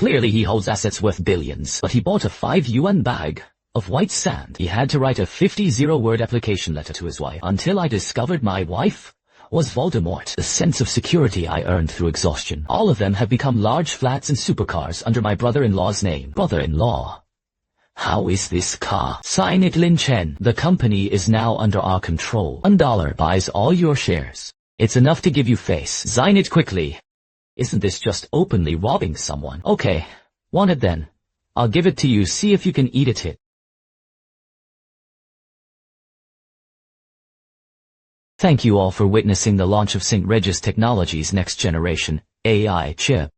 Clearly he holds assets worth billions, but he bought a 5 yuan bag of white sand. He had to write a 50-word application letter to his wife. Until I discovered my wife was Voldemort. The sense of security I earned through exhaustion. All of them have become large flats and supercars under my brother-in-law's name. Brother-in-law. How is this car? Sign it, Lin Chen. The company is now under our control. $1 buys all your shares. It's enough to give you face. Sign it quickly. Isn't this just openly robbing someone? Okay, want it then. I'll give it to you, see if you can eat it. Thank you all for witnessing the launch of St. Regis Technology's next generation AI chip.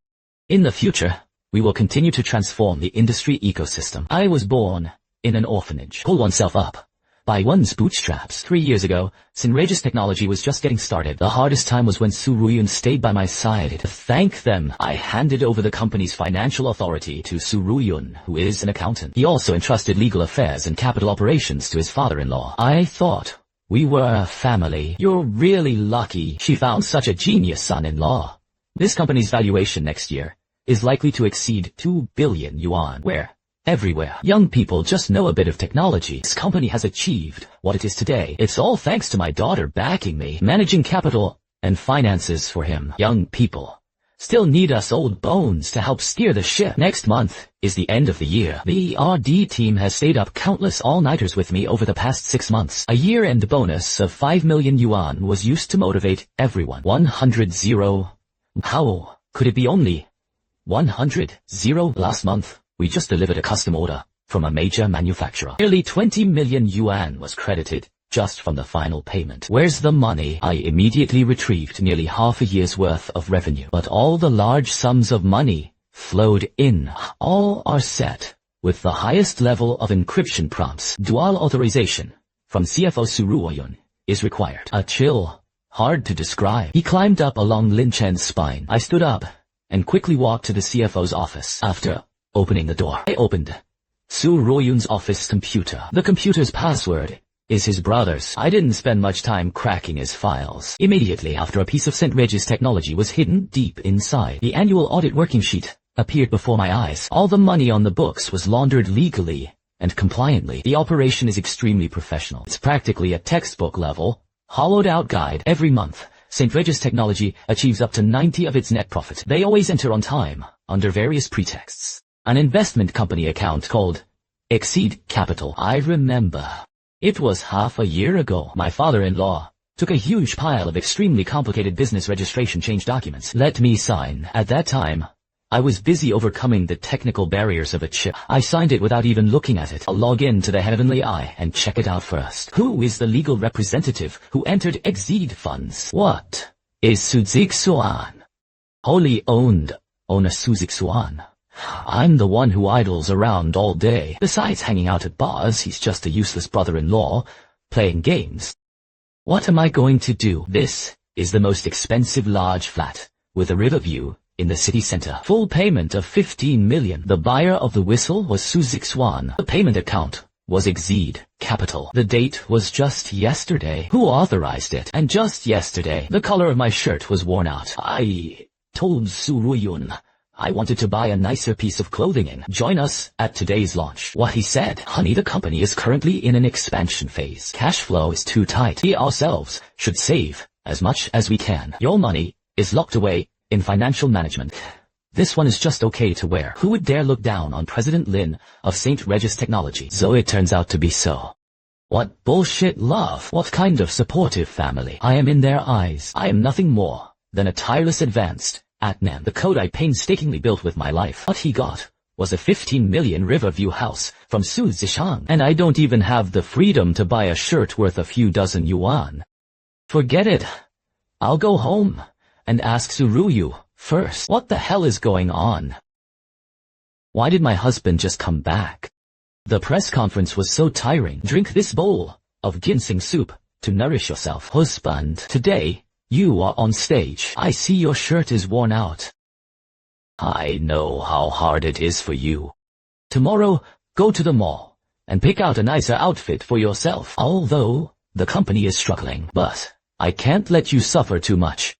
In the future, we will continue to transform the industry ecosystem. I was born in an orphanage. Pull oneself up by one's bootstraps. 3 years ago, St. Regis Technology was just getting started. The hardest time was when Su Ruyun stayed by my side. To thank them, I handed over the company's financial authority to Su Ruyun, who is an accountant. He also entrusted legal affairs and capital operations to his father-in-law. I thought we were a family. You're really lucky she found such a genius son-in-law. This company's valuation next year is likely to exceed 2 billion yuan. Where? Everywhere. Young people just know a bit of technology. This company has achieved what it is today. It's all thanks to my daughter backing me, managing capital and finances for him. Young people still need us old bones to help steer the ship. Next month is the end of the year. The RD team has stayed up countless all-nighters with me over the past 6 months. A year-end bonus of 5 million yuan was used to motivate everyone. 100. How could it be only 100? Last month, we just delivered a custom order from a major manufacturer. Nearly 20 million yuan was credited just from the final payment. Where's the money? I immediately retrieved nearly half a year's worth of revenue. But all the large sums of money flowed in. All are set with the highest level of encryption prompts. Dual authorization from CFO Su Ruyun is required. A chill, hard to describe. He climbed up along Lin Chen's spine. I stood up and quickly walked to the CFO's office. After opening the door, I opened Su Ruyun's office computer. The computer's password is his brother's. I didn't spend much time cracking his files. Immediately after a piece of St. Regis Technology was hidden deep inside, the annual audit working sheet appeared before my eyes. All the money on the books was laundered legally and compliantly. The operation is extremely professional. It's practically a textbook level, hollowed out guide. Every month, St. Regis Technology achieves up to 90% of its net profit. They always enter on time, under various pretexts. An investment company account called Exceed Capital. I remember. It was half a year ago. My father-in-law took a huge pile of extremely complicated business registration change documents. Let me sign. At that time, I was busy overcoming the technical barriers of a chip. I signed it without even looking at it. I'll log in to the Heavenly Eye and check it out first. Who is the legal representative who entered Exceed funds? What is Suzixuan? Wholly owned owner Suzixuan. I'm the one who idles around all day. Besides hanging out at bars, he's just a useless brother-in-law, playing games. What am I going to do? This is the most expensive large flat, with a river view, in the city center. Full payment of 15 million. The buyer of the whistle was Su Zixuan. The payment account was Exceed Capital. The date was just yesterday. Who authorized it? And just yesterday, the color of my shirt was worn out. I told Su Ruyun I wanted to buy a nicer piece of clothing and join us at today's launch. What he said, honey, the company is currently in an expansion phase. Cash flow is too tight. We ourselves should save as much as we can. Your money is locked away in financial management. This one is just okay to wear. Who would dare look down on President Lin of St. Regis Technology? So it turns out to be so. What bullshit love? What kind of supportive family? I am in their eyes. I am nothing more than a tireless advanced Atman. The code I painstakingly built with my life. What he got was a 15 million Riverview house from Su Zishang. And I don't even have the freedom to buy a shirt worth a few dozen yuan. Forget it. I'll go home and ask Su Ruyu first. What the hell is going on? Why did my husband just come back? The press conference was so tiring. Drink this bowl of ginseng soup to nourish yourself. Husband, today you are on stage. I see your shirt is worn out. I know how hard it is for you. Tomorrow, go to the mall and pick out a nicer outfit for yourself. Although the company is struggling, but I can't let you suffer too much.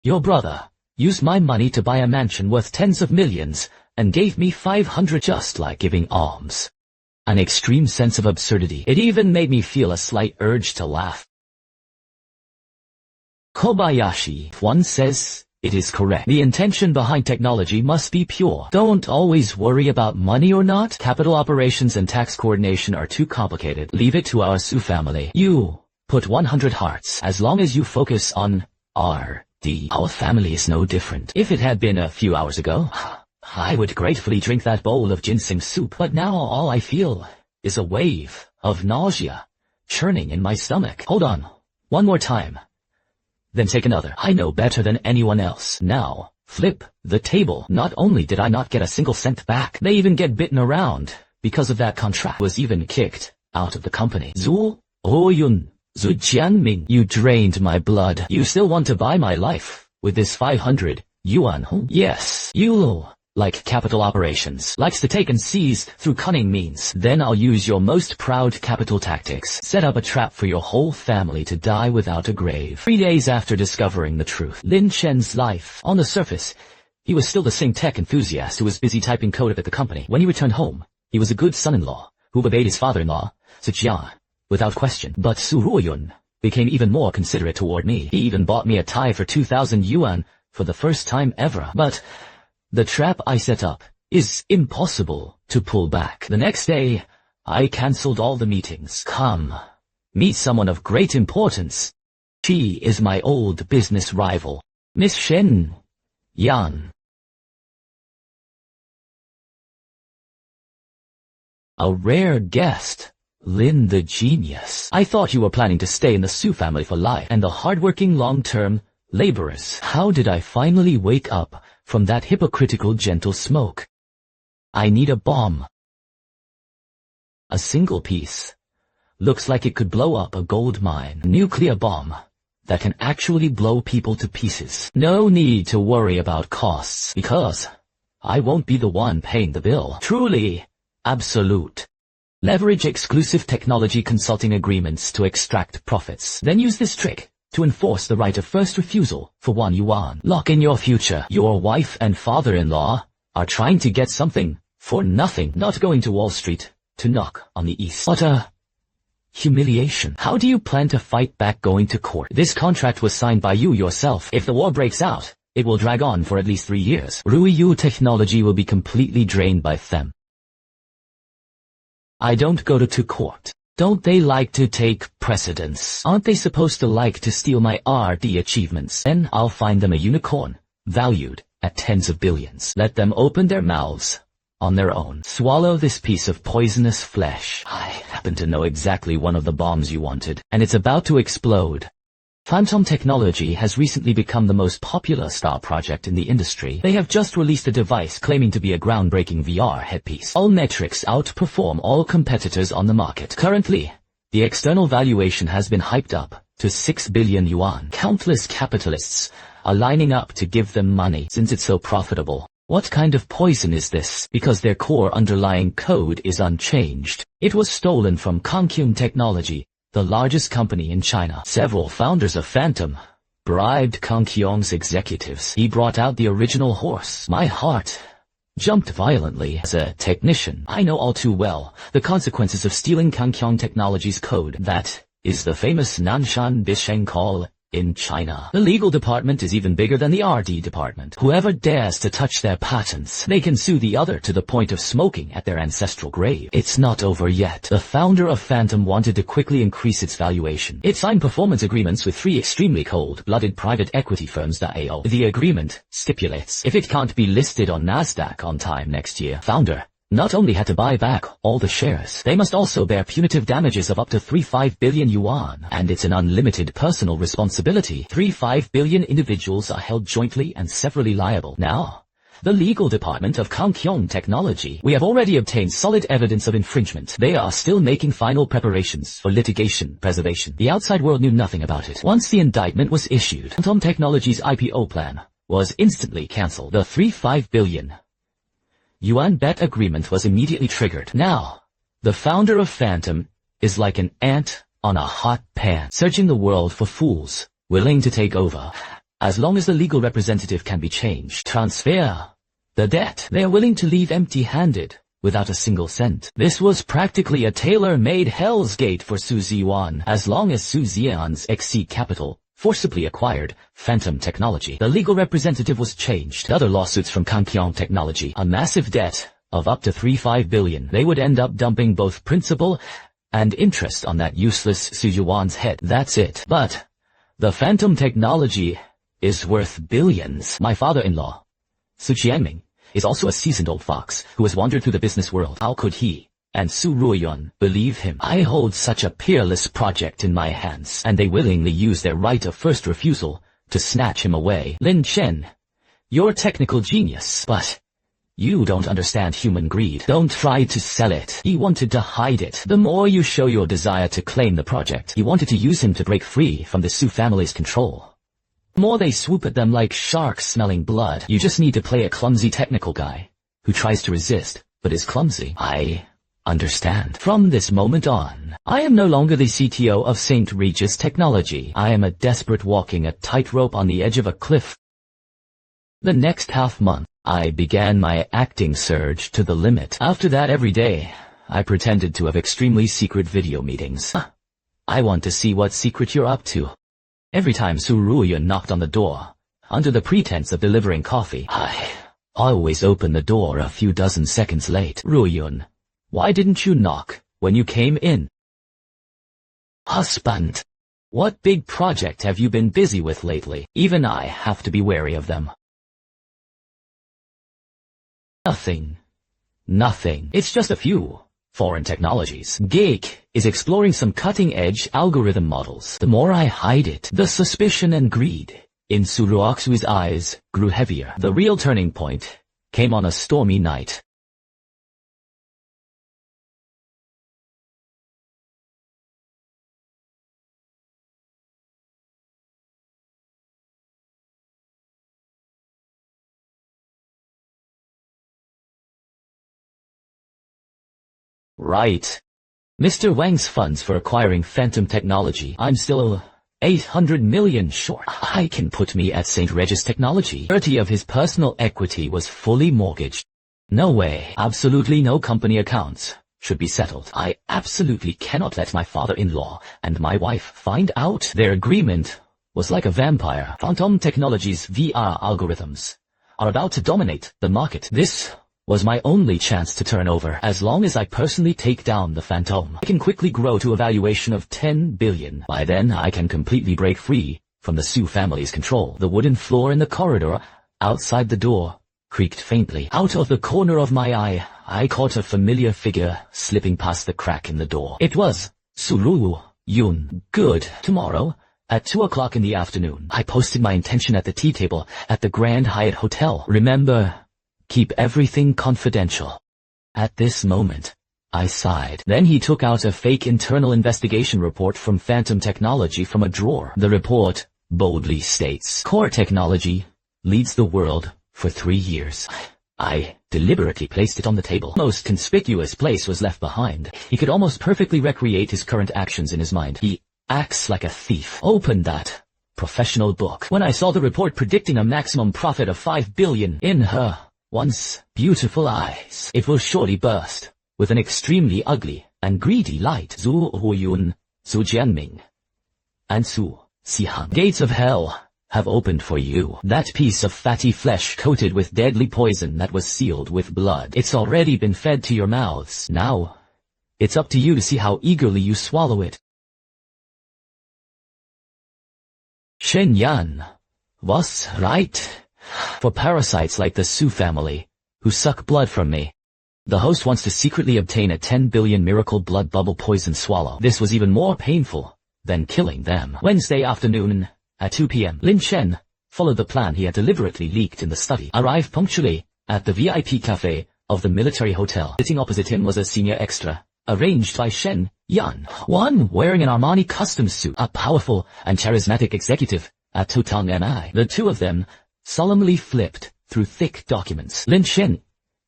Your brother used my money to buy a mansion worth tens of millions and gave me 500 just like giving alms. An extreme sense of absurdity. It even made me feel a slight urge to laugh. Kobayashi once says, it is correct. The intention behind technology must be pure. Don't always worry about money or not. Capital operations and tax coordination are too complicated. Leave it to our Su family. You put 100 hearts as long as you focus on R&D. Our family is no different. If it had been a few hours ago, I would gratefully drink that bowl of ginseng soup, but now all I feel is a wave of nausea churning in my stomach. Hold on. One more time. Then take another. I know better than anyone else. Now, flip the table. Not only did I not get a single cent back, they even get bitten around because of that contract. Was even kicked out of the company. Zhu Oyun, Zhu Jianming, you drained my blood. You still want to buy my life with this 500 yuan, huh? Yes, you like capital operations, likes to take and seize through cunning means. Then I'll use your most proud capital tactics. Set up a trap for your whole family to die without a grave. 3 days after discovering the truth, Lin Chen's life. On the surface, he was still the same tech enthusiast who was busy typing code at the company. When he returned home, he was a good son-in-law who obeyed his father-in-law, Zijian, without question. But Su Ruoyun became even more considerate toward me. He even bought me a tie for 2,000 yuan for the first time ever. But the trap I set up is impossible to pull back. The next day, I cancelled all the meetings. Come, meet someone of great importance. She is my old business rival, Miss Shen Yan. A rare guest, Lin the genius. I thought you were planning to stay in the Su family for life and the hardworking long-term laborers. How did I finally wake up from that hypocritical gentle smoke? I need a bomb. A single piece. Looks like it could blow up a gold mine. A nuclear bomb that can actually blow people to pieces. No need to worry about costs, because I won't be the one paying the bill. Truly absolute. Leverage exclusive technology consulting agreements to extract profits. Then use this trick to enforce the right of first refusal for 1 yuan. Lock in your future. Your wife and father-in-law are trying to get something for nothing. Not going to Wall Street to knock on the east. What a humiliation. How do you plan to fight back going to court? This contract was signed by you yourself. If the war breaks out, it will drag on for at least 3 years. Ruiyu Technology will be completely drained by them. I don't go to court. Don't they like to take precedence? Aren't they supposed to like to steal my R&D achievements? Then I'll find them a unicorn, valued at tens of billions. Let them open their mouths on their own. Swallow this piece of poisonous flesh. I happen to know exactly one of the bombs you wanted, and it's about to explode. Phantom Technology has recently become the most popular star project in the industry. They have just released a device claiming to be a groundbreaking VR headpiece. All metrics outperform all competitors on the market. Currently, the external valuation has been hyped up to 6 billion yuan. Countless capitalists are lining up to give them money since it's so profitable. What kind of poison is this? Because their core underlying code is unchanged. It was stolen from Kangkyung Technology, the largest company in China. Several founders of Phantom bribed Kangkyung's executives. He brought out the original horse. My heart jumped violently. As a technician, I know all too well the consequences of stealing Kangkyung Technology's code. That is the famous Nanshan Bisheng call in China. The legal department is even bigger than the R&D department. Whoever dares to touch their patents, they can sue the other to the point of smoking at their ancestral grave. It's not over yet. The founder of Phantom wanted to quickly increase its valuation. It signed performance agreements with 3 extremely cold-blooded private equity firms. The agreement stipulates if it can't be listed on Nasdaq on time next year, founder not only had to buy back all the shares, they must also bear punitive damages of up to 35 billion yuan. And it's an unlimited personal responsibility. 35 billion individuals are held jointly and severally liable. Now, the legal department of Kangkyung Technology, we have already obtained solid evidence of infringement. They are still making final preparations for litigation preservation. The outside world knew nothing about it. Once the indictment was issued, Phantom Technology's IPO plan was instantly cancelled. The 35 billion yuan bet agreement was immediately triggered. Now, the founder of Phantom is like an ant on a hot pan, searching the world for fools willing to take over. As long as the legal representative can be changed, transfer the debt. They're willing to leave empty-handed, without a single cent. This was practically a tailor-made Hell's Gate for Su Ziyuan. As long as Su Ziyuan's exceed capital forcibly acquired Phantom Technology, the legal representative was changed. Other lawsuits from Kankyong Technology, a massive debt of up to 35 billion. They would end up dumping both principal and interest on that useless Su Ziyuan's head. That's it. But the Phantom Technology is worth billions. My father-in-law, Su Jianming, is also a seasoned old fox who has wandered through the business world. How could he and Su Ruoyun believe him? I hold such a peerless project in my hands, and they willingly use their right of first refusal to snatch him away. Lin Chen, you're a technical genius, but you don't understand human greed. Don't try to sell it. He wanted to hide it. The more you show your desire to claim the project, he wanted to use him to break free from the Su family's control. The more they swoop at them like sharks smelling blood. You just need to play a clumsy technical guy who tries to resist, but is clumsy. I understand. From this moment on, I am no longer the CTO of St. Regis Technology. I am a desperate walking a tightrope on the edge of a cliff. The next half-month, I began my acting surge to the limit. After that, every day, I pretended to have extremely secret video meetings. I want to see what secret you're up to. Every time Su Ruoyun knocked on the door, under the pretense of delivering coffee, I always opened the door a few dozen seconds late. Ruoyun, why didn't you knock when you came in? Husband, what big project have you been busy with lately? Even I have to be wary of them. Nothing. It's just a few foreign technologies. Geek is exploring some cutting-edge algorithm models. The more I hide it, the suspicion and greed in Su Ruoxu's eyes grew heavier. The real turning point came on a stormy night. Right. Mr. Wang's funds for acquiring Phantom Technology. I'm still 800 million short. I can put me at St. Regis Technology. 30 of his personal equity was fully mortgaged. No way. Absolutely no company accounts should be settled. I absolutely cannot let my father-in-law and my wife find out. Their agreement was like a vampire. Phantom Technology's VR algorithms are about to dominate the market. This was my only chance to turn over. As long as I personally take down the Phantom, I can quickly grow to a valuation of 10 billion. By then, I can completely break free from the Su family's control. The wooden floor in the corridor outside the door creaked faintly. Out of the corner of my eye, I caught a familiar figure slipping past the crack in the door. It was Su Ruoyun. Good. Tomorrow, at 2 o'clock in the afternoon, I posted my intention at the tea table at the Grand Hyatt Hotel. Remember, keep everything confidential. At this moment, I sighed. Then he took out a fake internal investigation report from Phantom Technology from a drawer. The report boldly states, Core Technology leads the world for 3 years. I deliberately placed it on the table. Most conspicuous place was left behind. He could almost perfectly recreate his current actions in his mind. He acts like a thief. Open that professional book. When I saw the report predicting a maximum profit of 5 billion in her once beautiful eyes, it will surely burst with an extremely ugly and greedy light. Su Ruoyun, Su Jianming, and Su Xihan. Gates of hell have opened for you. That piece of fatty flesh coated with deadly poison that was sealed with blood. It's already been fed to your mouths. Now, it's up to you to see how eagerly you swallow it. Shen Yan was right. For parasites like the Su family, who suck blood from me, the host wants to secretly obtain a 10 billion miracle blood bubble poison swallow. This was even more painful than killing them. Wednesday afternoon, at 2 p.m., Lin Chen followed the plan he had deliberately leaked in the study. Arrived punctually at the VIP cafe of the military hotel. Sitting opposite him was a senior extra, arranged by Shen Yan, one wearing an Armani custom suit, a powerful and charismatic executive at Totang MI. The two of them solemnly flipped through thick documents. Lin Chen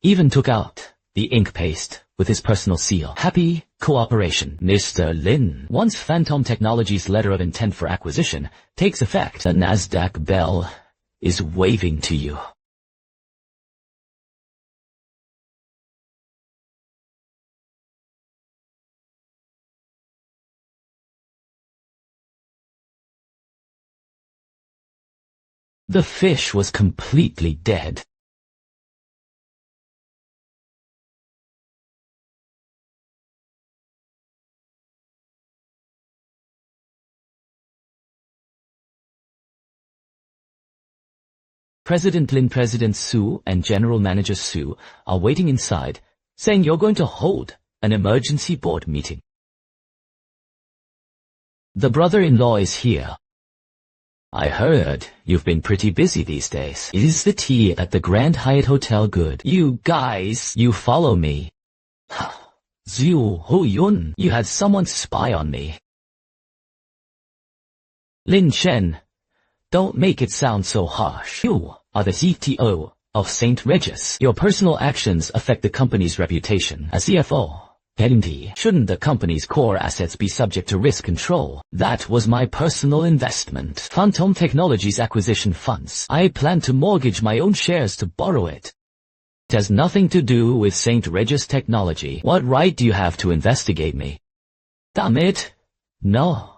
even took out the ink paste with his personal seal. Happy cooperation, Mr. Lin. Once Phantom Technology's letter of intent for acquisition takes effect, the Nasdaq bell is waving to you. The fish was completely dead. President Lin, President Su, and General Manager Su are waiting inside, saying you're going to hold an emergency board meeting. The brother-in-law is here. I heard you've been pretty busy these days. Is the tea at the Grand Hyatt Hotel good? You guys, you follow me. Zhu Huyun, you had someone spy on me. Lin Chen, don't make it sound so harsh. You are the CTO of St. Regis. Your personal actions affect the company's reputation. As CFO, shouldn't the company's core assets be subject to risk control? That was my personal investment. Phantom Technology's acquisition funds. I plan to mortgage my own shares to borrow it. It has nothing to do with St. Regis Technology. What right do you have to investigate me? Damn it. No.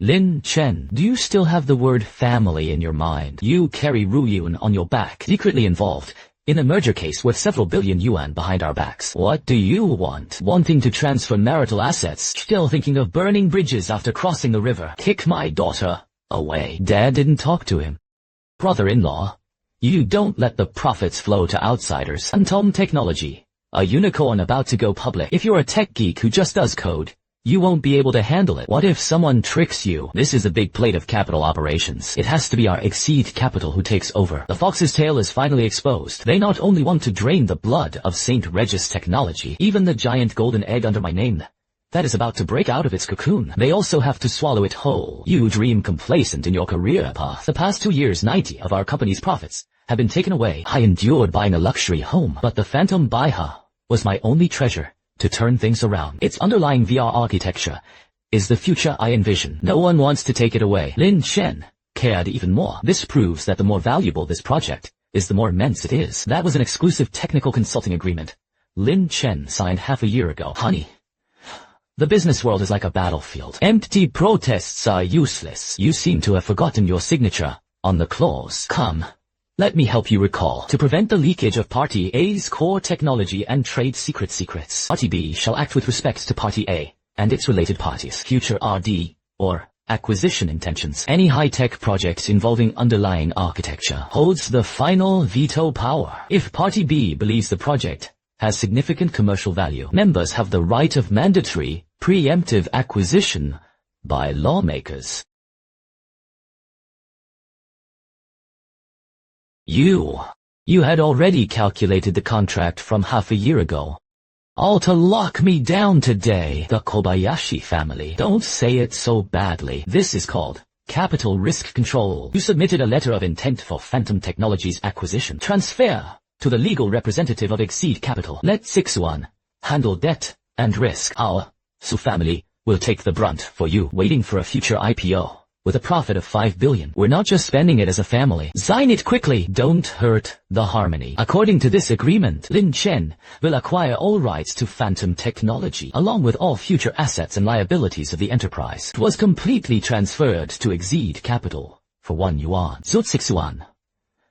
Lin Chen, do you still have the word family in your mind? You carry Ruyun on your back, secretly involved in a merger case worth several billion yuan behind our backs. What do you want? Wanting to transfer marital assets? Still thinking of burning bridges after crossing the river? Kick my daughter away. Dad didn't talk to him. Brother-in-law, you don't let the profits flow to outsiders. Phantom Technology, a unicorn about to go public. If you're a tech geek who just does code, you won't be able to handle it. What if someone tricks you? This is a big plate of capital operations. It has to be our Exceed Capital who takes over. The fox's tail is finally exposed. They not only want to drain the blood of St. Regis Technology, even the giant golden egg under my name that is about to break out of its cocoon, they also have to swallow it whole. You dream complacent in your career path. The past 2 years, 90 of our company's profits have been taken away. I endured buying a luxury home, but the Phantom Baiha was my only treasure to turn things around. Its underlying VR architecture is the future I envision. No one wants to take it away. Lin Chen cared even more. This proves that the more valuable this project is, the more immense it is. That was an exclusive technical consulting agreement Lin Chen signed half a year ago. Honey, the business world is like a battlefield. Empty protests are useless. You seem to have forgotten your signature on the clause. Come, let me help you recall. To prevent the leakage of Party A's core technology and trade secrets, Party B shall act with respect to Party A and its related parties' future RD or acquisition intentions. Any high-tech project involving underlying architecture holds the final veto power. If Party B believes the project has significant commercial value, members have the right of mandatory, preemptive acquisition by lawmakers. You had already calculated the contract from half a year ago. All to lock me down today. The Kobayashi family. Don't say it so badly. This is called capital risk control. You submitted a letter of intent for Phantom Technology's acquisition. Transfer to the legal representative of Exceed Capital. Let 6-1 handle debt and risk. Our Su family will take the brunt for you waiting for a future IPO. With a profit of 5 billion. We're not just spending it as a family. Sign it quickly. Don't hurt the harmony. According to this agreement, Lin Chen will acquire all rights to Phantom Technology, along with all future assets and liabilities of the enterprise. It was completely transferred to Exceed Capital for 1 yuan. Zut 6-1,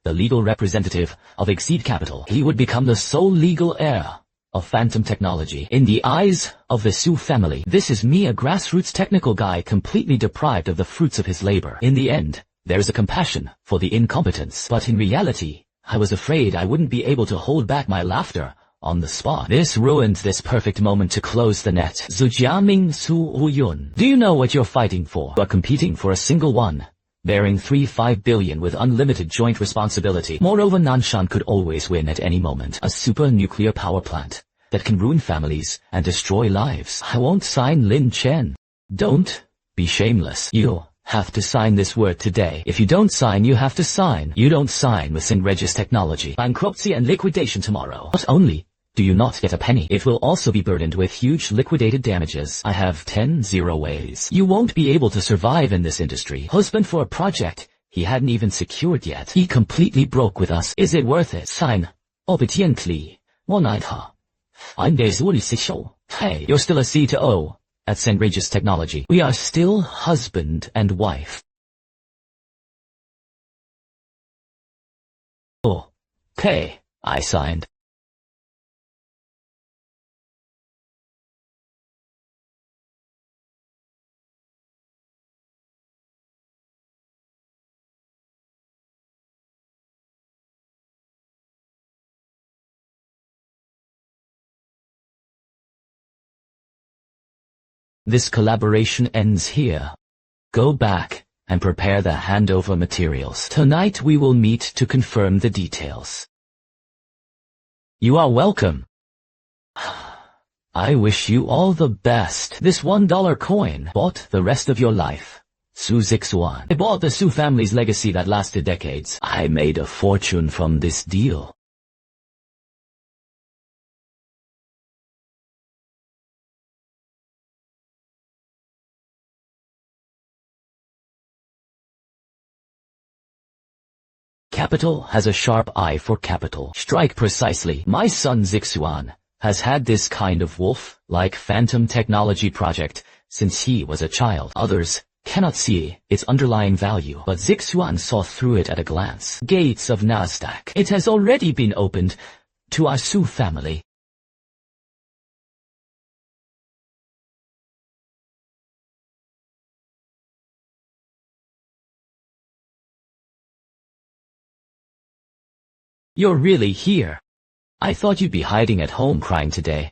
the legal representative of Exceed Capital. He would become the sole legal heir of Phantom Technology. In the eyes of the Su family, this is me, a grassroots technical guy completely deprived of the fruits of his labor. In the end, there is a compassion for the incompetence, but in reality, I was afraid I wouldn't be able to hold back my laughter on the spot. This ruined this perfect moment to close the net. Zujiaming Su Uyun. Do you know what you're fighting for? You are competing for a single one, bearing 5 billion with unlimited joint responsibility. Moreover, Nanshan could always win at any moment. A super nuclear power plant that can ruin families and destroy lives. I won't sign. Lin Chen. Don't be shameless. You have to sign this word today. If you don't sign, you have to sign. You don't sign with St. Regis Technology. Bankruptcy and liquidation tomorrow. Not only do you not get a penny, it will also be burdened with huge liquidated damages. I have 10 ways. You won't be able to survive in this industry. Husband for a project he hadn't even secured yet. He completely broke with us. Is it worth it? Sign. Obediently. One night, huh? Hey, you're still a CTO at St. Regis Technology. We are still husband and wife. Okay, I signed. This collaboration ends here. Go back and prepare the handover materials. Tonight we will meet to confirm the details. You are welcome. I wish you all the best. This $1 coin bought the rest of your life. Su Zixuan. I bought the Su family's legacy that lasted decades. I made a fortune from this deal. Capital has a sharp eye for capital. Strike precisely. My son Zixuan has had this kind of wolf-like phantom technology project since he was a child. Others cannot see its underlying value, but Zixuan saw through it at a glance. Gates of Nasdaq. It has already been opened to our Su family. You're really here. I thought you'd be hiding at home crying today.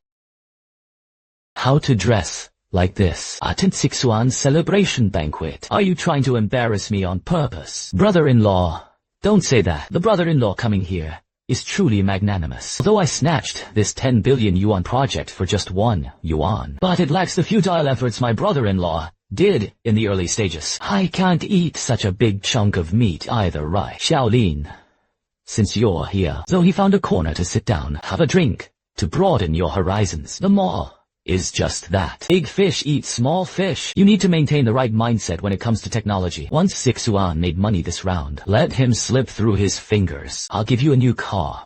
How to dress like this at Sixuan's celebration banquet? Are you trying to embarrass me on purpose? Brother-in-law, don't say that. The brother-in-law coming here is truly magnanimous. Although I snatched this 10 billion yuan project for just 1 yuan, but it lacks the futile efforts my brother-in-law did in the early stages. I can't eat such a big chunk of meat either, right? Xiaolin, since you're here, though he found a corner to sit down, have a drink, to broaden your horizons. The mall is just that. Big fish eat small fish. You need to maintain the right mindset when it comes to technology. Once Sixuan made money this round, let him slip through his fingers. I'll give you a new car.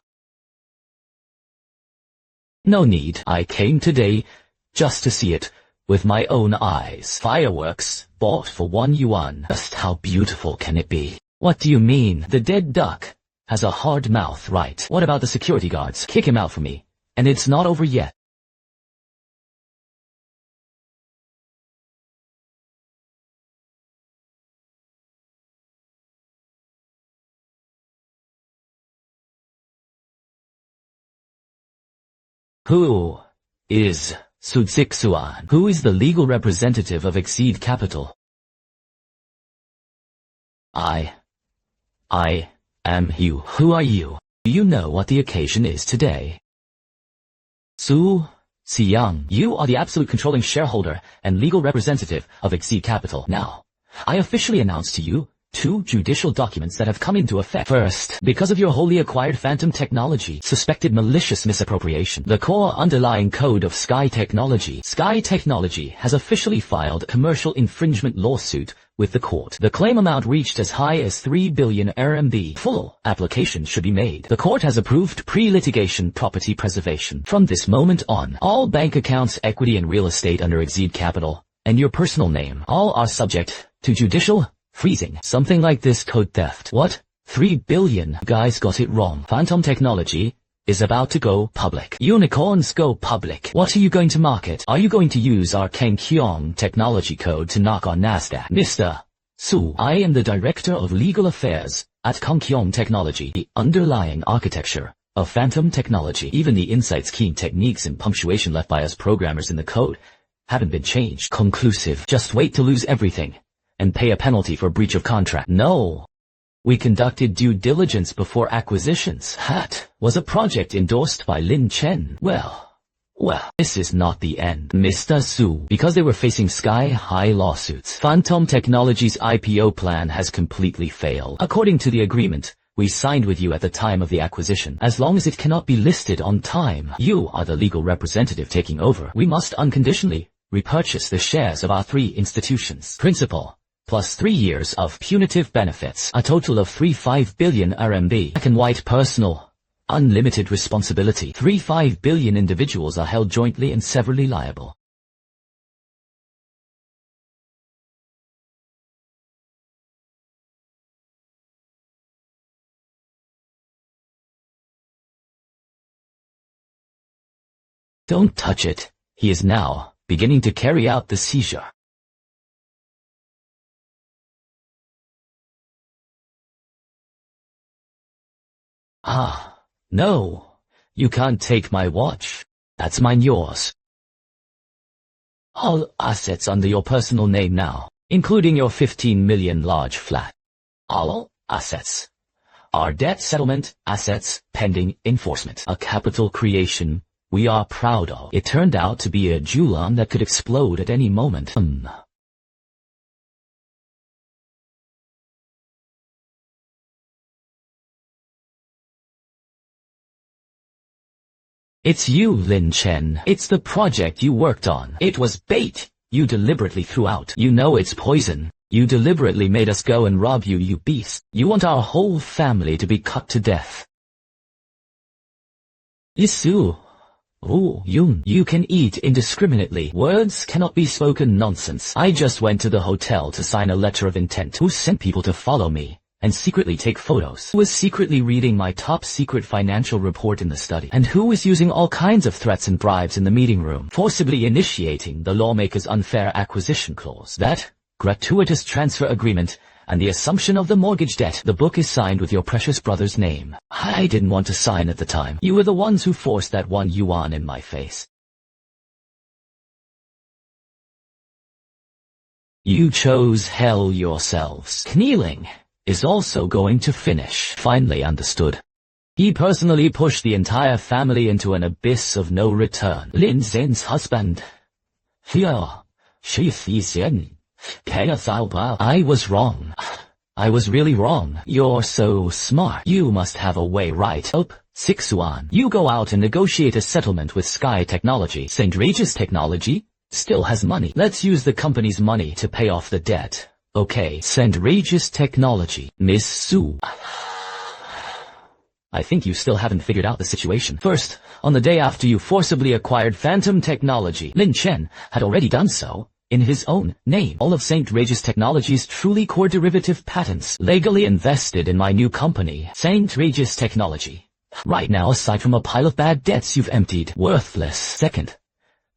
No need. I came today just to see it with my own eyes. Fireworks, bought for 1 yuan. Just how beautiful can it be? What do you mean? The dead duck has a hard mouth, right? What about the security guards? Kick him out for me. And it's not over yet. Who is Su Zixuan? Who is the legal representative of Exceed Capital? I am you. Who are you? Do you know what the occasion is today? Su Xiang, you are the absolute controlling shareholder and legal representative of Exceed Capital. Now, I officially announce to you 2 judicial documents that have come into effect. First, because of your wholly acquired phantom technology, suspected malicious misappropriation, the core underlying code of Sky Technology has officially filed a commercial infringement lawsuit with the court. The claim amount reached as high as 3 billion RMB. Full application should be made. The court has approved pre-litigation property preservation. From this moment on, all bank accounts, equity and real estate under Exceed Capital, and your personal name, all are subject to judicial freezing. Something like this code theft. What? 3 billion? Guys got it wrong. Phantom Technology is about to go public. Unicorns go public. What are you going to market? Are you going to use our Kangkyong technology code to knock on Nasdaq? Mr. Su, I am the Director of Legal Affairs at Kangkyong Technology. The underlying architecture of Phantom Technology, even the insights, key techniques and punctuation left by us programmers in the code, haven't been changed. Conclusive. Just wait to lose everything and pay a penalty for breach of contract. No. We conducted due diligence before acquisitions. That was a project endorsed by Lin Chen. Well, this is not the end, Mr. Su, because they were facing sky-high lawsuits. Phantom Technology's IPO plan has completely failed. According to the agreement we signed with you at the time of the acquisition, as long as it cannot be listed on time, you are the legal representative taking over. We must unconditionally repurchase the shares of our 3 institutions. Principal plus 3 years of punitive benefits, a total of 35 billion RMB. Black and white personal, unlimited responsibility. 35 billion individuals are held jointly and severally liable. Don't touch it. He is now beginning to carry out the seizure. Ah, no. You can't take my watch. That's mine yours. All assets under your personal name now, including your 15 million large flat. All assets. Our debt settlement assets pending enforcement. A capital creation we are proud of. It turned out to be a Julon that could explode at any moment. It's you, Lin Chen. It's the project you worked on. It was bait you deliberately threw out. You know it's poison. You deliberately made us go and rob you, you beast. You want our whole family to be cut to death. Yisu. Wu Yun, you can eat indiscriminately. Words cannot be spoken nonsense. I just went to the hotel to sign a letter of intent. Who sent people to follow me and secretly take photos? Who was secretly reading my top secret financial report in the study? And who was using all kinds of threats and bribes in the meeting room, forcibly initiating the lawmaker's unfair acquisition clause? That gratuitous transfer agreement and the assumption of the mortgage debt. The book is signed with your precious brother's name. I didn't want to sign at the time. You were the ones who forced that 1 yuan in my face. You chose hell yourselves. Kneeling is also going to finish. Finally understood. He personally pushed the entire family into an abyss of no return. Lin Zen's husband. I was wrong. I was really wrong. You're so smart. You must have a way, right? Up, Sixuan. You go out and negotiate a settlement with Sky Technology. St. Regis Technology still has money. Let's use the company's money to pay off the debt. Okay, St. Regis Technology. Miss Su. I think you still haven't figured out the situation. First, on the day after you forcibly acquired Phantom Technology, Lin Chen had already done so in his own name. All of St. Regis Technology's truly core derivative patents legally invested in my new company, St. Regis Technology. Right now, aside from a pile of bad debts you've emptied, worthless. Second,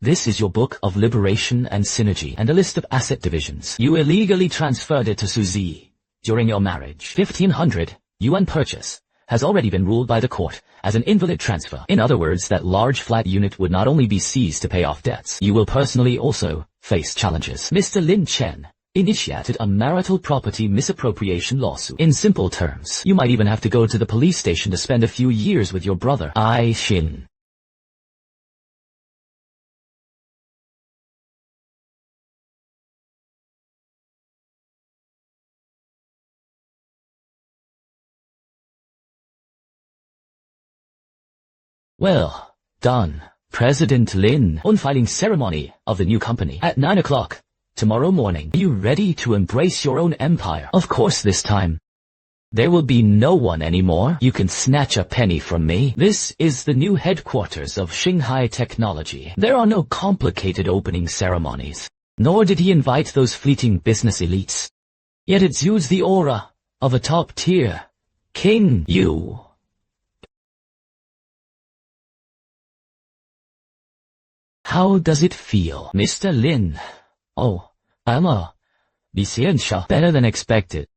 this is your book of liberation and synergy and a list of asset divisions. You illegally transferred it to Suzy during your marriage. 1,500 yuan purchase has already been ruled by the court as an invalid transfer. In other words, that large flat unit would not only be seized to pay off debts, you will personally also face challenges. Mr. Lin Chen initiated a marital property misappropriation lawsuit. In simple terms, you might even have to go to the police station to spend a few years with your brother, I Shin. Well done, President Lin. Unveiling ceremony of the new company at 9 o'clock tomorrow morning. Are you ready to embrace your own empire? Of course this time. There will be no one anymore. You can snatch a penny from me. This is the new headquarters of Shanghai Technology. There are no complicated opening ceremonies, nor did he invite those fleeting business elites. Yet it exudes the aura of a top-tier king. You. How does it feel, Mr. Lin? Oh, better than expected.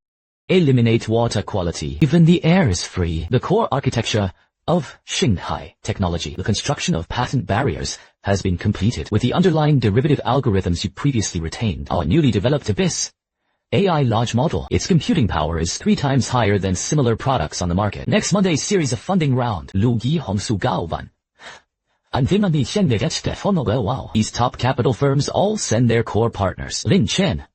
Eliminate water quality. Even the air is free. The core architecture of Shanghai Technology. The construction of patent barriers has been completed with the underlying derivative algorithms you previously retained. Our newly developed Abyss AI large model. Its computing power is 3 times higher than similar products on the market. Next Monday's series of funding round. These top capital firms all send their core partners. Lin Chen,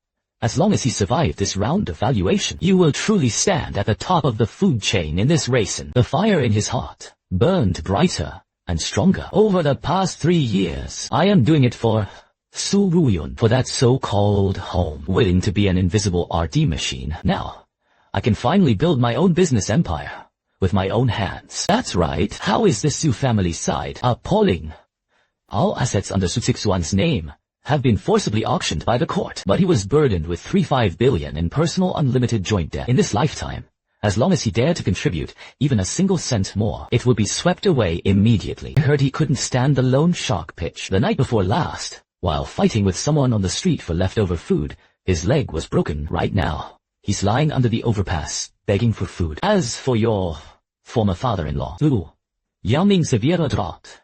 as long as he survived this round of valuation, you will truly stand at the top of the food chain in this racing. The fire in his heart burned brighter and stronger. Over the past 3 years, I am doing it for Su Ruyun, for that so-called home, willing to be an invisible RD machine. Now, I can finally build my own business empire with my own hands. That's right. How is the Su family side? Upholding. All assets under Su Sixuan's name have been forcibly auctioned by the court, but he was burdened with 35 billion in personal unlimited joint debt. In this lifetime, As long as he dared to contribute even a single cent more, it would be swept away immediately. I heard he couldn't stand the loan shark pitch. The night before last, while fighting with someone on the street for leftover food, his leg was broken. Right now, he's lying under the overpass, begging for food. As for your former father-in-law, Yao Ming severe drought.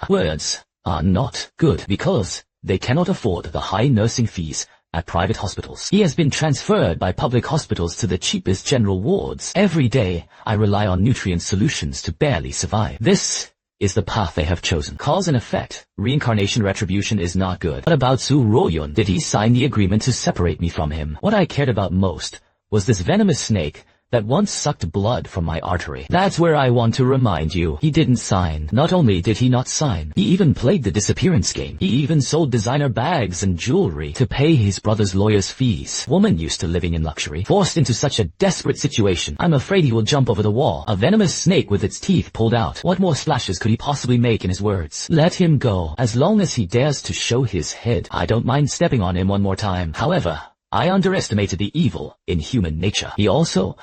Words are not good because they cannot afford the high nursing fees at private hospitals. He has been transferred by public hospitals to the cheapest general wards. Every day, I rely on nutrient solutions to barely survive. This is the path they have chosen. Cause and effect. Reincarnation retribution is not good. What about Su Royun? Did he sign the agreement to separate me from him? What I cared about most was this venomous snake that once sucked blood from my artery. That's where I want to remind you, he didn't sign. Not only did he not sign, he even played the disappearance game. He even sold designer bags and jewelry to pay his brother's lawyer's fees. Woman used to living in luxury, forced into such a desperate situation. I'm afraid he will jump over the wall. A venomous snake with its teeth pulled out. What more splashes could he possibly make in his words? Let him go, as long as he dares to show his head. I don't mind stepping on him one more time. However, I underestimated the evil in human nature. He also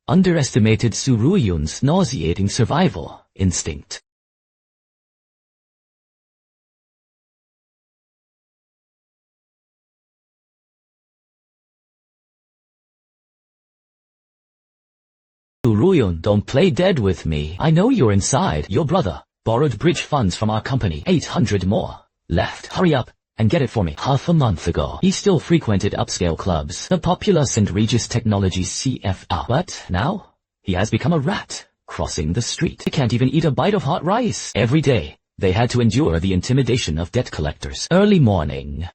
underestimated Su Ruyun's nauseating survival instinct. Su Ruyun, don't play dead with me. I know you're inside. Your brother borrowed bridge funds from our company. 800 more left. Hurry up and get it for me. Half a month ago, he still frequented upscale clubs, the popular St. Regis Technology CFR. But now, he has become a rat, crossing the street. He can't even eat a bite of hot rice. Every day, they had to endure the intimidation of debt collectors. Early morning.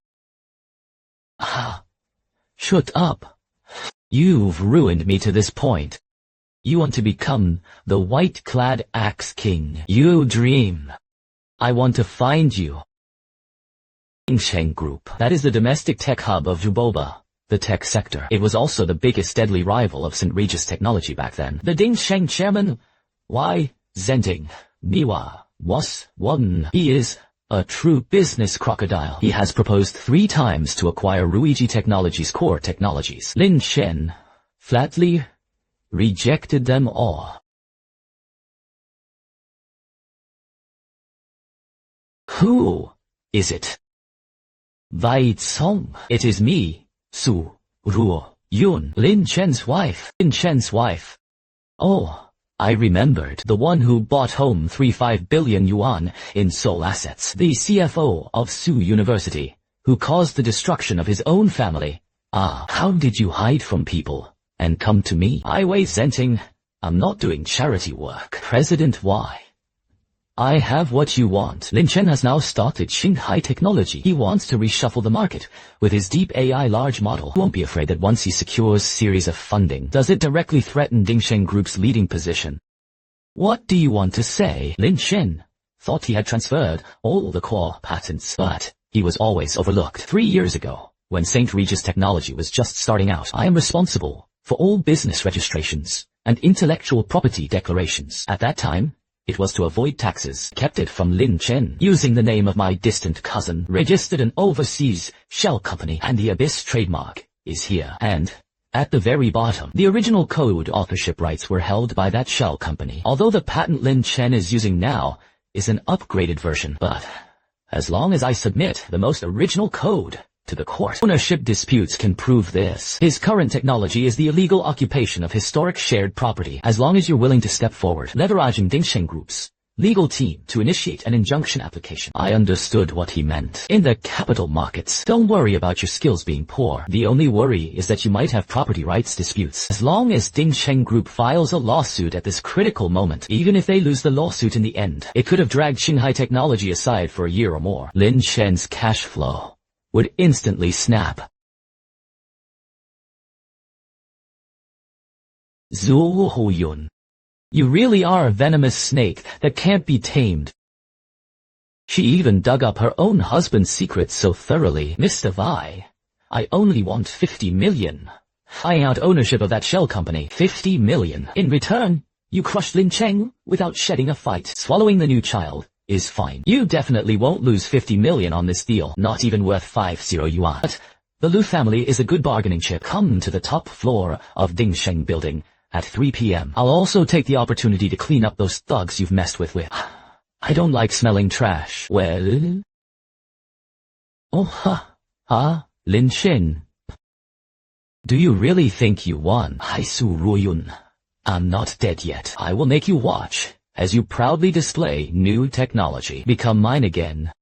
Shut up. You've ruined me to this point. You want to become the white-clad axe king. You dream. I want to find you. Ding Chen Group. That is the domestic tech hub of Juboba, the tech sector. It was also the biggest deadly rival of St. Regis Technology back then. The Ding Sheng chairman, Y. Zending, Miwa, was one. He is a true business crocodile. He has proposed 3 times to acquire Ruiji Technology's core technologies. Lin Chen flatly rejected them all. Who is it? Wei Cong. It is me, Su Ruyun, Lin Chen's wife. Lin Chen's wife. Oh, I remembered. The one who bought home 35 billion yuan in Seoul assets. The CFO of Su University, who caused the destruction of his own family. How did you hide from people and come to me? I Wei Zenting. I'm not doing charity work. President Y. I have what you want. Lin Chen has now started Shanghai Technology. He wants to reshuffle the market with his deep AI large model. Won't be afraid that once he secures series of funding, does it directly threaten Ding Sheng Group's leading position? What do you want to say? Lin Chen thought he had transferred all the core patents, but he was always overlooked. 3 years ago, when St. Regis Technology was just starting out, I am responsible for all business registrations and intellectual property declarations. At that time, it was to avoid taxes. Kept it from Lin Chen, using the name of my distant cousin, registered an overseas shell company, and the Abyss trademark is here. And at the very bottom, the original code authorship rights were held by that shell company. Although the patent Lin Chen is using now is an upgraded version, but as long as I submit the most original code to the court, ownership disputes can prove this. His current technology is the illegal occupation of historic shared property. As long as you're willing to step forward, leveraging Ding Sheng Group's legal team to initiate an injunction application. I understood what he meant. In the capital markets, don't worry about your skills being poor. The only worry is that you might have property rights disputes. As long as Ding Sheng Group files a lawsuit at this critical moment, even if they lose the lawsuit in the end, it could have dragged Shanghai Technology aside for a year or more. Lin Chen's cash flow would instantly snap. Zhu Huyun. You really are a venomous snake that can't be tamed. She even dug up her own husband's secrets so thoroughly. Mr. Vi, I only want 50 million. Buying out ownership of that shell company. 50 million. In return, you crushed Lin Chen without shedding a fight. Swallowing the new child is fine. You definitely won't lose 50 million on this deal, not even worth 50 yuan. But the Lu family is a good bargaining chip. Come to the top floor of Ding Sheng building at 3 p.m. I'll also take the opportunity to clean up those thugs you've messed with. I don't like smelling trash. Well? Oh, Lin Chen. Do you really think you won? Hai Su Ruyun. I'm not dead yet. I will make you watch as you proudly display new technology. Become mine again.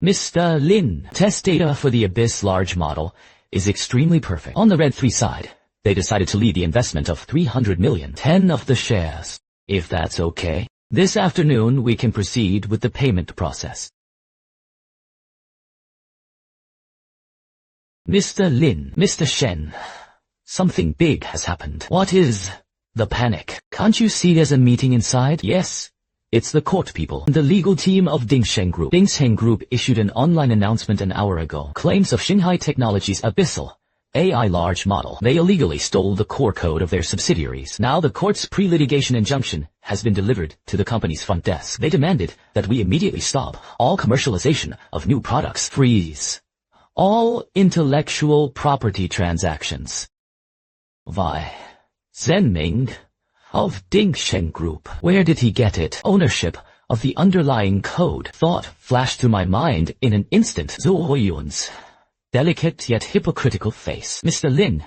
Mr. Lin, test data for the Abyss large model is extremely perfect. On the Red 3 side, they decided to lead the investment of 300 million, 10 of the shares. If that's okay, this afternoon we can proceed with the payment process. Mr. Lin, Mr. Shen, something big has happened. What is the panic? Can't you see there's a meeting inside? Yes. It's the court people, the legal team of Dingsheng Group. Dingsheng Group issued an online announcement an hour ago. Claims of Shanghai Technology's Abyssal AI large model. They illegally stole the core code of their subsidiaries. Now the court's pre-litigation injunction has been delivered to the company's front desk. They demanded that we immediately stop all commercialization of new products. Freeze all intellectual property transactions. Why? Zhenming of Dingsheng Group. Where did he get it? Ownership of the underlying code. Thought flashed through my mind in an instant. Zhou Yun's delicate yet hypocritical face. Mr. Lin,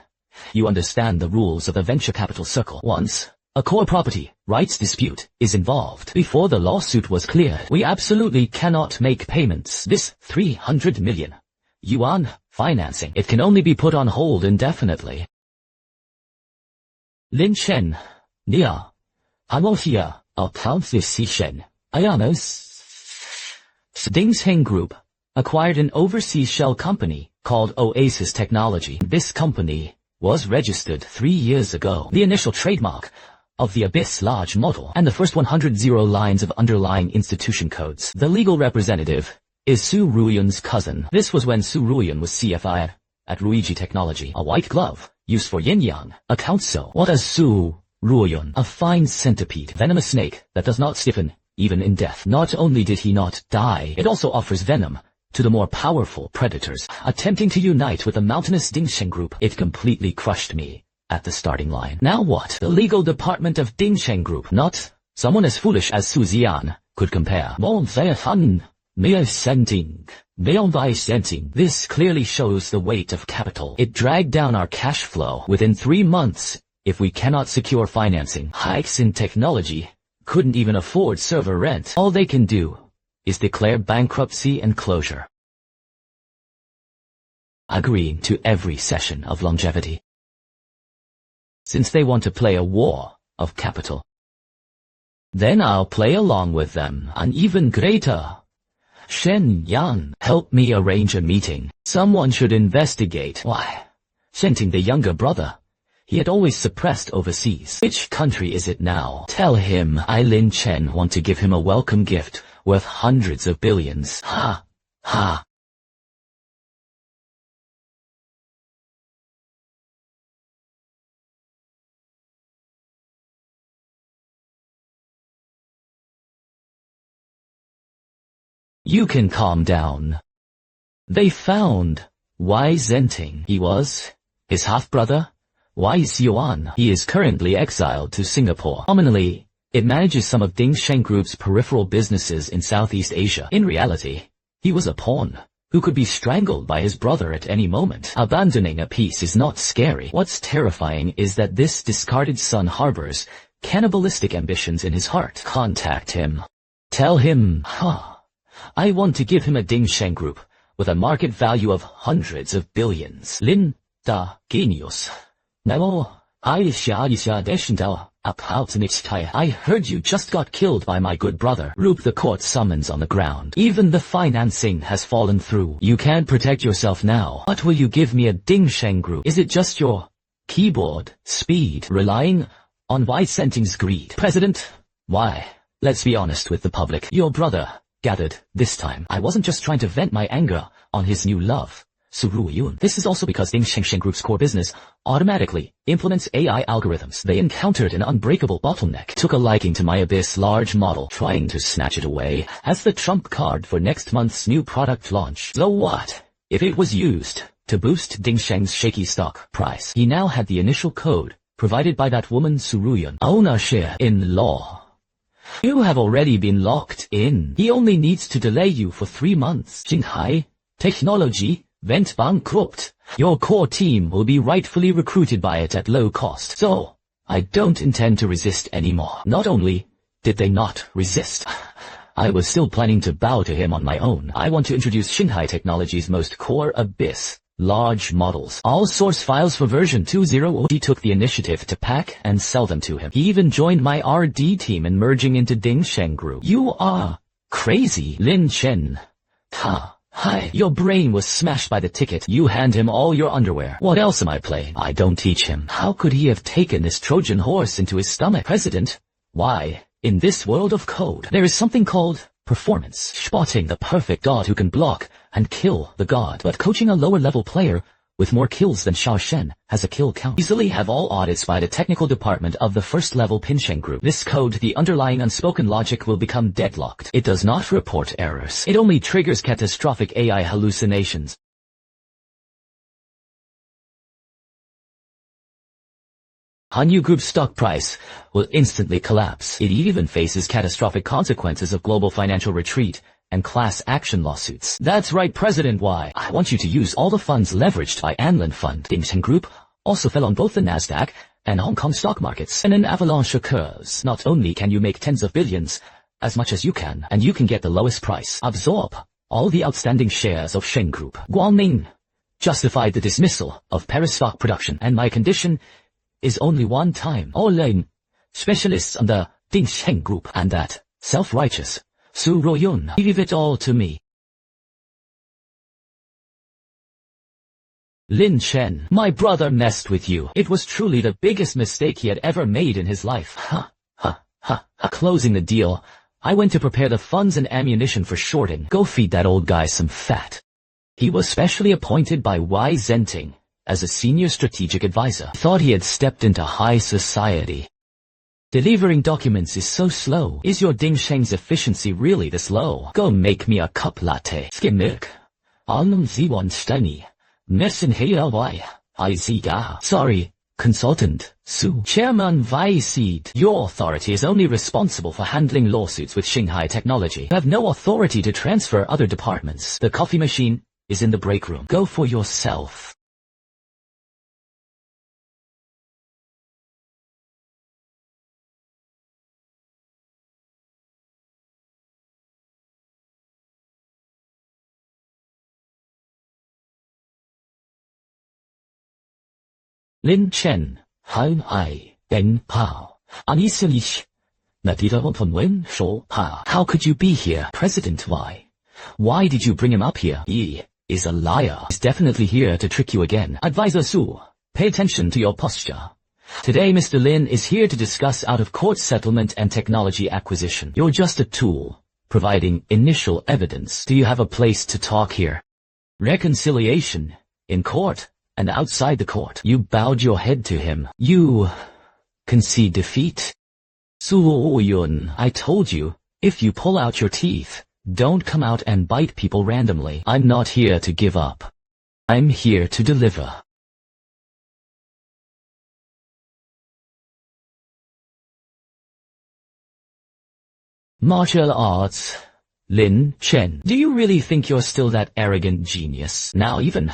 you understand the rules of the venture capital circle. Once a core property rights dispute is involved, before the lawsuit was cleared, we absolutely cannot make payments. This 300 million yuan financing, it can only be put on hold indefinitely. Lin Chen, Nia, Hanwofia, Upholding, Ayanos. Dingsheng Group acquired an overseas shell company called Oasis Technology. This company was registered 3 years ago. The initial trademark of the Abyss large model and the first 100 lines of underlying institution codes. The legal representative is Su Ruyun's cousin. This was when Su Ruyun was CFI at Ruiji Technology. A white glove used for yin-yang accounts so. What is Su Ruyun? A fine centipede, venomous snake that does not stiffen even in death. Not only did he not die, it also offers venom to the more powerful predators. Attempting to unite with the mountainous Dingsheng Group, it completely crushed me at the starting line. Now what? The legal department of Dingsheng Group, not someone as foolish as Su Zian, could compare. This clearly shows the weight of capital. It dragged down our cash flow. Within 3 months, if we cannot secure financing, hikes in technology couldn't even afford server rent. All they can do is declare bankruptcy and closure, agreeing to every session of longevity. Since they want to play a war of capital, then I'll play along with them. An even greater Shen Yan, help me arrange a meeting. Someone should investigate. Why? Shenting the younger brother, he had always suppressed overseas. Which country is it now? Tell him I, Lin Chen, want to give him a welcome gift worth hundreds of billions. Ha! Ha! You can calm down. They found Wei Zhenting. He was his half-brother, Wei Xiuan. He is currently exiled to Singapore. Nominally, it manages some of Dingsheng Group's peripheral businesses in Southeast Asia. In reality, he was a pawn who could be strangled by his brother at any moment. Abandoning a piece is not scary. What's terrifying is that this discarded son harbors cannibalistic ambitions in his heart. Contact him. Tell him, I want to give him a Dingsheng Group with a market value of hundreds of billions. Lin da genius. No, I heard you just got killed by my good brother. Roop the court summons on the ground. Even the financing has fallen through. You can't protect yourself now. What will you give me a Dingsheng Group? Is it just your keyboard speed relying on Wei Zhenting's greed? President, why? Let's be honest with the public. Your brother gathered this time. I wasn't just trying to vent my anger on his new love, Su Ruyun. This is also because Dingsheng Group's core business automatically implements AI algorithms. They encountered an unbreakable bottleneck, took a liking to my Abyss large model, trying to snatch it away as the trump card for next month's new product launch. So what? If it was used to boost Ding Sheng's shaky stock price. He now had the initial code provided by that woman Suruyun. Ownership in law. You have already been locked in. He only needs to delay you for 3 months. Shanghai Technology went bankrupt. Your core team will be rightfully recruited by it at low cost. So, I don't intend to resist anymore. Not only did they not resist, I was still planning to bow to him on my own. I want to introduce Shanghai Technology's most core abyss. Large models. All source files for version 2.0. He took the initiative to pack and sell them to him. He even joined my RD team in merging into Ding Sheng Group. You are crazy, Lin Chen. Hi. Your brain was smashed by the ticket. You hand him all your underwear. What else am I playing? I don't teach him. How could he have taken this Trojan horse into his stomach? President, why, in this world of code, there is something called performance. Spotting the perfect god who can block and kill the god. But coaching a lower level player with more kills than Xiao Shen has a kill count. Easily have all audits by the technical department of the first level Pinsheng group. This code, the underlying unspoken logic, will become deadlocked. It does not report errors. It only triggers catastrophic AI hallucinations. Hanyu Group's stock price will instantly collapse. It even faces catastrophic consequences of global financial retreat and class action lawsuits. That's right, President. Why? I want you to use all the funds leveraged by Anlin Fund. Ding Sheng Group also fell on both the Nasdaq and Hong Kong stock markets. And an avalanche occurs. Not only can you make tens of billions, as much as you can, and you can get the lowest price. Absorb all the outstanding shares of Sheng Group. Guangming justified the dismissal of Paris stock production, and my condition is only one time. All Lin specialists on the Ding Sheng Group and that self-righteous Su Royun, leave it all to me. Lin Chen, my brother messed with you. It was truly the biggest mistake he had ever made in his life. Closing the deal, I went to prepare the funds and ammunition for shorting. Go feed that old guy some fat. He was specially appointed by Wei Zhenting as a senior strategic advisor. Thought he had stepped into high society. Delivering documents is so slow. Is your Ding Sheng's efficiency really this low? Go make me a cup latte. Skim milk. Sorry, consultant, Su. Chairman Wei said, your authority is only responsible for handling lawsuits with Shanghai Technology. You have no authority to transfer other departments. The coffee machine is in the break room. Go for yourself. Lin Chen, Han I, Ben Pao, Anisilish. How could you be here, President? Why did you bring him up here? He is a liar. He's definitely here to trick you again. Advisor Su, pay attention to your posture. Today Mr. Lin is here to discuss out-of-court settlement and technology acquisition. You're just a tool, providing initial evidence. Do you have a place to talk here? Reconciliation, in court and outside the court. You bowed your head to him. You concede defeat. Su Yun, I told you, if you pull out your teeth, don't come out and bite people randomly. I'm not here to give up. I'm here to deliver. Martial arts. Lin Chen, do you really think you're still that arrogant genius? Now even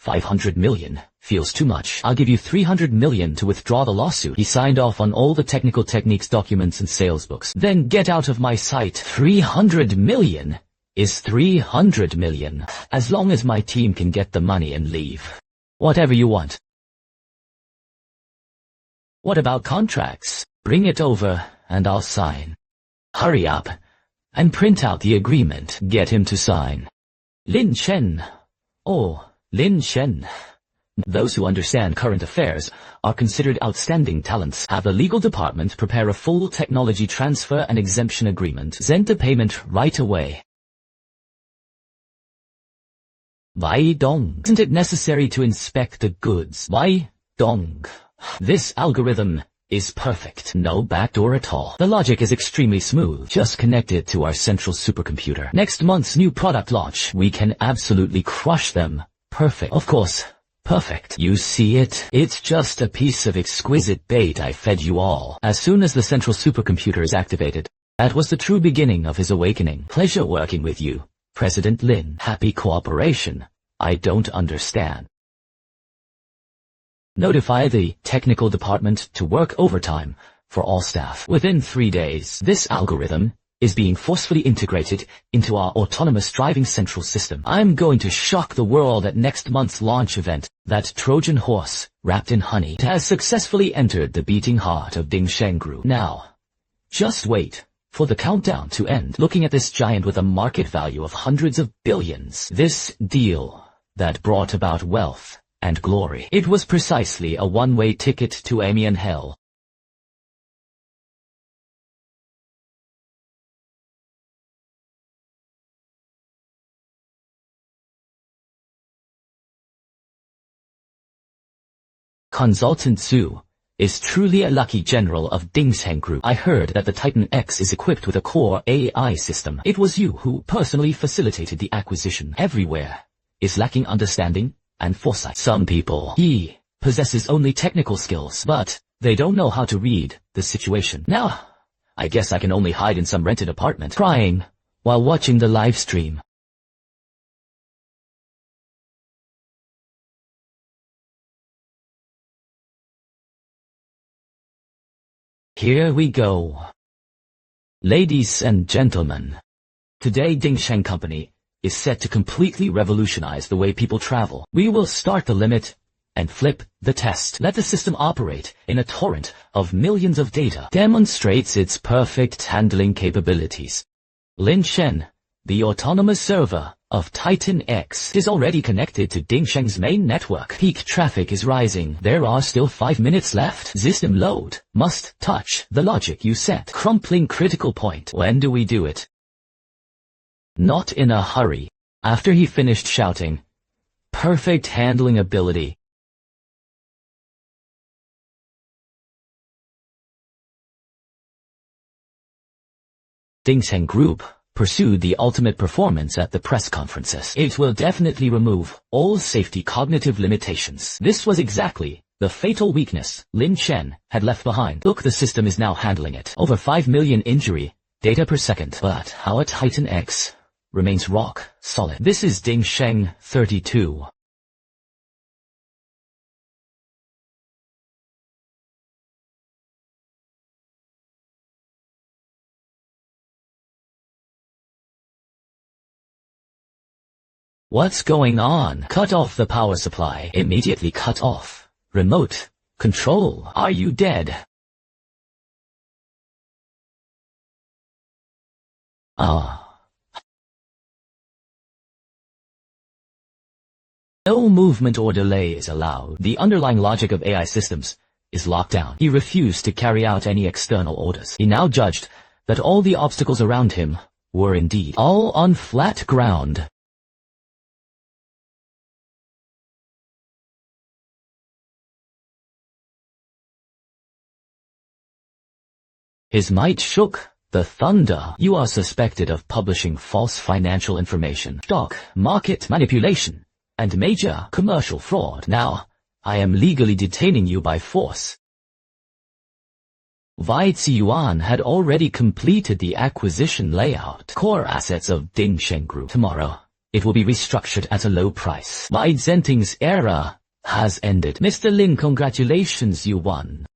500 million feels too much. I'll give you 300 million to withdraw the lawsuit. He signed off on all the technical techniques documents and sales books. Then get out of my sight. 300 million is 300 million. As long as my team can get the money and leave. Whatever you want. What about contracts? Bring it over and I'll sign. Hurry up and print out the agreement. Get him to sign. Lin Chen. Oh, Lin Chen. Those who understand current affairs are considered outstanding talents. Have the legal department prepare a full technology transfer and exemption agreement. Send the payment right away. Wai Dong. Isn't it necessary to inspect the goods? Wai Dong. This algorithm is perfect. No backdoor at all. The logic is extremely smooth. Just connect it to our central supercomputer. Next month's new product launch, we can absolutely crush them Perfect. Of course. Perfect. You see it? It's just a piece of exquisite bait I fed you all. As soon as the central supercomputer is activated, that was the true beginning of his awakening. Pleasure working with you, President Lin. Happy cooperation. I don't understand. Notify the technical department to work overtime for all staff. Within 3 days, this algorithm is being forcefully integrated into our autonomous driving central system. I'm going to shock the world at next month's launch event. That Trojan horse, wrapped in honey, has successfully entered the beating heart of Dingsheng Group. Now, just wait for the countdown to end. Looking at this giant with a market value of hundreds of billions, this deal that brought about wealth and glory, it was precisely a one-way ticket to Amiens hell. Consultant Zhu is truly a lucky general of Dingsheng Group. I heard that the Titan X is equipped with a core AI system. It was you who personally facilitated the acquisition. Everywhere is lacking understanding and foresight. Some people, he possesses only technical skills, but they don't know how to read the situation. Now, I guess I can only hide in some rented apartment, crying while watching the live stream. Here we go. Ladies and gentlemen, today Dingsheng Company is set to completely revolutionize the way people travel. We will start the limit and flip the test. Let the system operate in a torrent of millions of data. Demonstrates its perfect handling capabilities. Lin Chen, the autonomous server of Titan X, is already connected to Dingsheng's main network. Peak traffic is rising. There are still 5 minutes left. System load must touch the logic you set. Crumpling critical point. When do we do it? Not in a hurry. After he finished shouting, perfect handling ability. Dingsheng Group pursued the ultimate performance at the press conferences. It will definitely remove all safety cognitive limitations. This was exactly the fatal weakness Lin Chen had left behind. Look, the system is now handling it. Over 5 million injury data per second. But how a Titan X remains rock solid. This is Dingsheng 32. What's going on? Cut off the power supply. Immediately cut off. Remote control. Are you dead? No movement or delay is allowed. The underlying logic of AI systems is locked down. He refused to carry out any external orders. He now judged that all the obstacles around him were indeed all on flat ground. His might shook the thunder. You are suspected of publishing false financial information, stock market manipulation, and major commercial fraud. Now, I am legally detaining you by force. Wei Ziyuan had already completed the acquisition layout. Core assets of Dingsheng Group. Tomorrow, it will be restructured at a low price. Wei Zenting's era has ended. Mr. Lin, congratulations, you won.